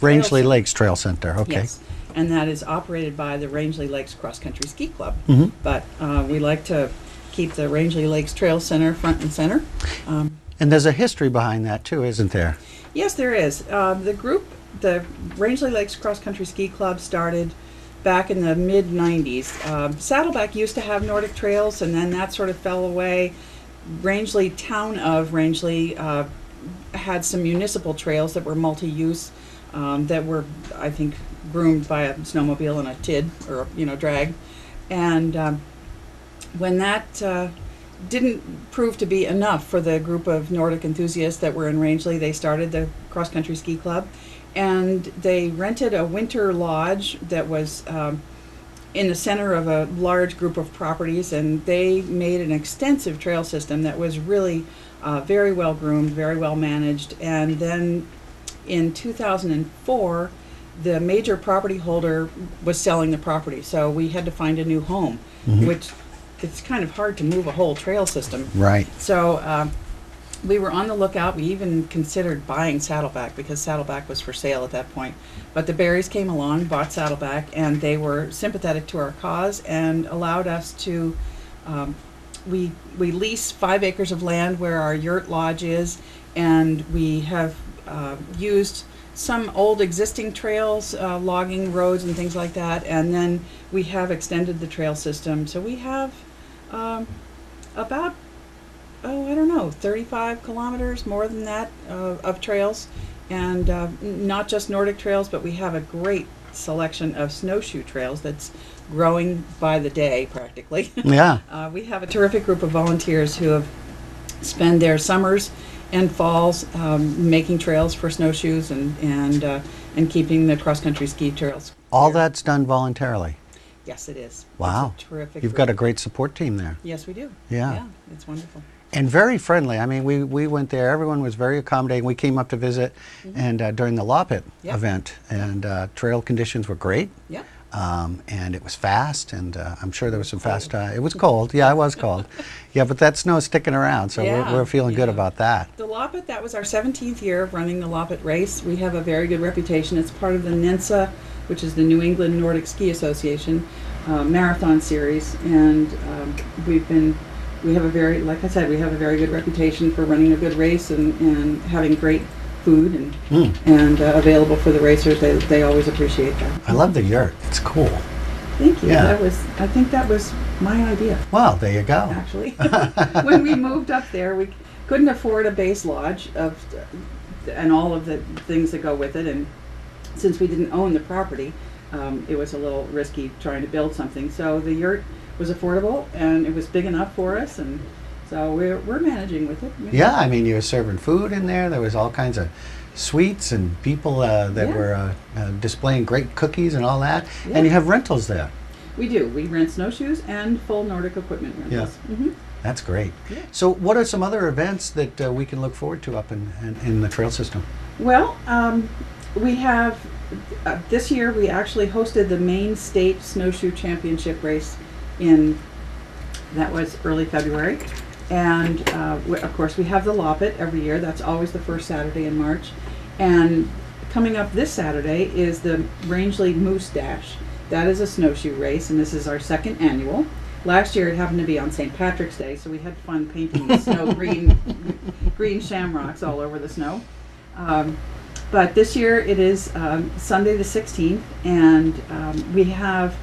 Rangeley Lakes Trail Center, okay. Yes, and that is operated by the Rangeley Lakes Cross Country Ski Club. Mm-hmm. But we like to keep the Rangeley Lakes Trail Center front and center. And there's a history behind that too, isn't there? Yes, there is. The Rangeley Lakes Cross Country Ski Club started back in the mid-90s. Saddleback used to have Nordic trails, and then that sort of fell away. Rangeley, town of Rangeley, had some municipal trails that were multi-use, that were, I think, groomed by a snowmobile and a TID, or, drag. And when that didn't prove to be enough for the group of Nordic enthusiasts that were in Rangeley, they started the Cross Country Ski Club. And they rented a winter lodge that was in the center of a large group of properties, and they made an extensive trail system that was really very well groomed, very well managed. And then in 2004, the major property holder was selling the property, so we had to find a new home, which it's kind of hard to move a whole trail system. Right. So we were on the lookout. We even considered buying Saddleback because Saddleback was for sale at that point. But the Berries came along, bought Saddleback, and they were sympathetic to our cause and allowed us to, we lease 5 acres of land where our yurt lodge is, and we have used some old existing trails, logging roads and things like that, and then we have extended the trail system. So we have about 35 kilometers, more than that, of trails, and not just Nordic trails, but we have a great selection of snowshoe trails that's growing by the day, practically. Yeah. We have a terrific group of volunteers who have spent their summers and falls making trails for snowshoes and keeping the cross-country ski trails. All that's done voluntarily. Yes, it is. Wow. It's a terrific You've group. got a great support team there. Yes, we do. Yeah. It's wonderful. And very friendly. I mean, we went there. Everyone was very accommodating. We came up to visit, and during the Loppet event, and trail conditions were great. Yeah. And it was fast, and I'm sure there was some fast. It was cold. Yeah, it was cold. Yeah, but that snow's sticking around, so we're feeling good about that. The Loppet, that was our 17th year of running the Loppet race. We have a very good reputation. It's part of the NINSA, which is the New England Nordic Ski Association marathon series, and we have a very, like I said, we have a very good reputation for running a good race and having great food and available for the racers. They always appreciate that. I love the yurt. It's cool. Thank you. Yeah. I think that was my idea. Well, there you go. Actually, when we moved up there, we couldn't afford a base lodge and all of the things that go with it, and since we didn't own the property, it was a little risky trying to build something. So the yurt was affordable, and it was big enough for us, and so we're managing with it. Yeah, I mean, you were serving food in there. There was all kinds of sweets and people that were displaying great cookies and all that. Yeah. And you have rentals there. We do. We rent snowshoes and full Nordic equipment rentals. Yeah. That's great. Yeah. So what are some other events that we can look forward to up in the trail system? Well, we have, this year we actually hosted the Maine State Snowshoe Championship race that was early February. And of course we have the Loppet every year. That's always the first Saturday in March. And coming up this Saturday is the Rangeley Moose Dash. That is a snowshoe race, and this is our 2nd annual. Last year it happened to be on St. Patrick's Day, so we had fun painting the snow green shamrocks all over the snow. But this year it is Sunday the 16th, and we have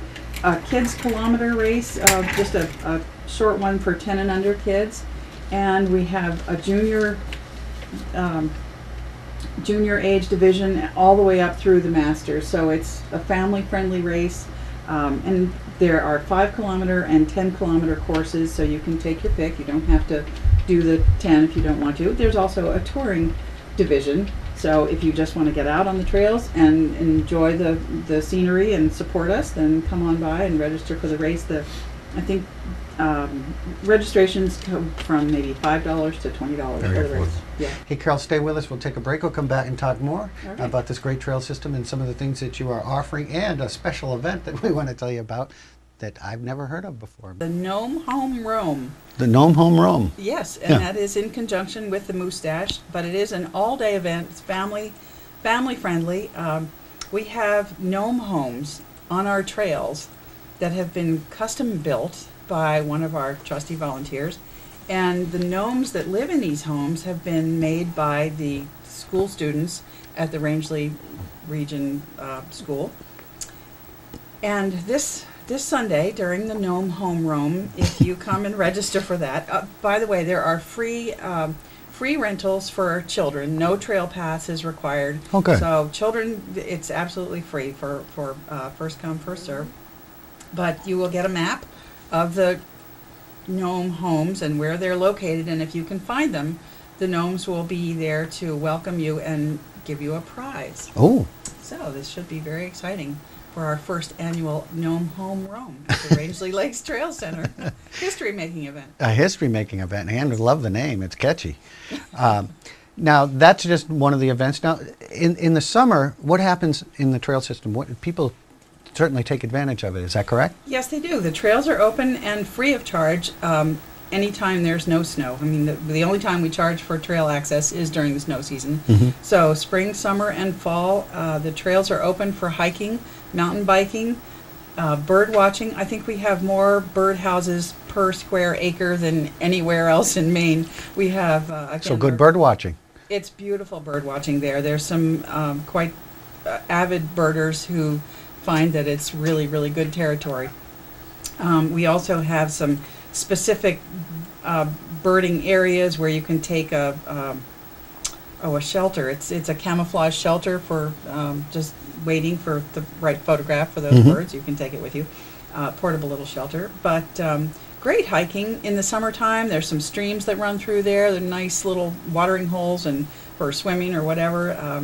a kids kilometer race, just a short one for 10 and under kids, and we have a junior age division all the way up through the masters. So it's a family friendly race, and there are 5 kilometer and 10 kilometer courses, so you can take your pick. You don't have to do the 10 if you don't want to. There's also a touring division, so if you just want to get out on the trails and enjoy the scenery and support us, then come on by and register for the race. I think registrations come from maybe $5 to $20 for the race. Yeah. Hey, Carol, stay with us. We'll take a break. We'll come back and talk more about this great trail system and some of the things that you are offering, and a special event that we want to tell you about that I've never heard of before. The Gnome Home Roam. The Gnome Home Roam. Yes, and that is in conjunction with the Moose Dash, but it is an all-day event. It's family family friendly. We have gnome homes on our trails that have been custom built by one of our trusty volunteers. And the gnomes that live in these homes have been made by the school students at the Rangeley Region School. And this Sunday, during the Gnome Home Roam, if you come and register for that, by the way, there are free rentals for children. No trail pass is required. Okay. So children, it's absolutely free for first come, first serve. But you will get a map of the gnome homes and where they're located, and if you can find them, the gnomes will be there to welcome you and give you a prize. Oh. So this should be very exciting for our first annual Gnome Home Roam at the Rangeley Lakes Trail Center. History-making event. A history-making event, and I love the name. It's catchy. Now, that's just one of the events. Now, in the summer, what happens in the trail system? What people certainly take advantage of it. Is that correct? Yes, they do. The trails are open and free of charge anytime there's no snow. I mean, the only time we charge for trail access is during the snow season. Mm-hmm. So spring, summer, and fall, the trails are open for hiking, mountain biking, bird watching. I think we have more bird houses per square acre than anywhere else in Maine. We have again, So good bird watching. It's beautiful bird watching there. There's some quite avid birders who find that it's really, really good territory. We also have some specific birding areas where you can take a shelter. It's a camouflage shelter for just waiting for the right photograph for those Mm-hmm. birds. You can take it with you. Portable little shelter. But great hiking in the summertime. There's some streams that run through there. They're nice little watering holes and for swimming or whatever.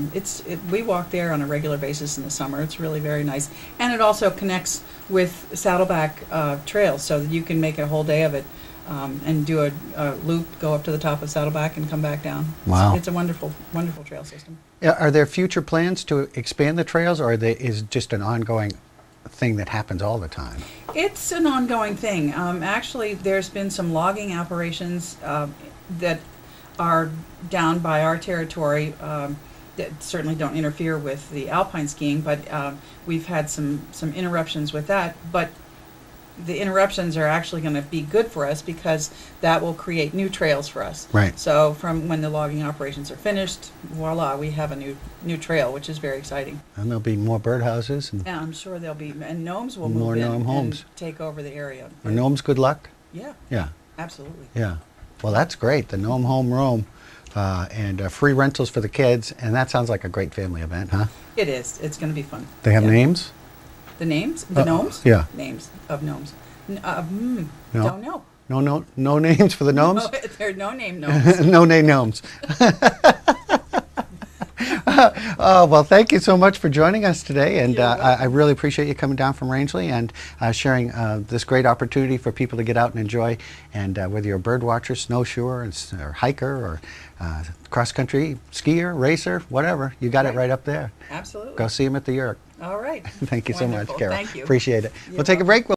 We walk there on a regular basis in the summer. It's really very nice. And it also connects with Saddleback trails, so that you can make a whole day of it and do a loop, go up to the top of Saddleback and come back down. Wow. It's a wonderful, wonderful trail system. Are there future plans to expand the trails, or is it just an ongoing thing that happens all the time? It's an ongoing thing. Actually, there's been some logging operations that are down by our territory that certainly don't interfere with the alpine skiing, but we've had some interruptions with that. But the interruptions are actually going to be good for us because that will create new trails for us. Right. So from when the logging operations are finished, voila, we have a new trail, which is very exciting. And there'll be more birdhouses and And I'm sure there'll be, and gnomes will More move in gnome homes. and take over the area. are gnomes good luck? Yeah, Yeah, absolutely. yeah. Well, that's great. The Gnome Home Roam and free rentals for the kids, and that sounds like a great family event, huh? It is. It's going to be fun. They have Yeah. names? The names? The gnomes? Yeah. Names of gnomes. No. Don't know. No names for the gnomes? No, there are no name gnomes. No name gnomes. Oh, well, thank you so much for joining us today, and You're welcome. I really appreciate you coming down from Rangeley and sharing this great opportunity for people to get out and enjoy, and whether you're a bird watcher, snowshoer, or hiker, or cross-country skier, racer, whatever, you got it right up there. Absolutely. Go see them at the Yurk. All right. Thank you so much, Wonderful. Carol. Thank you. Appreciate it. You're We'll take a welcome. break.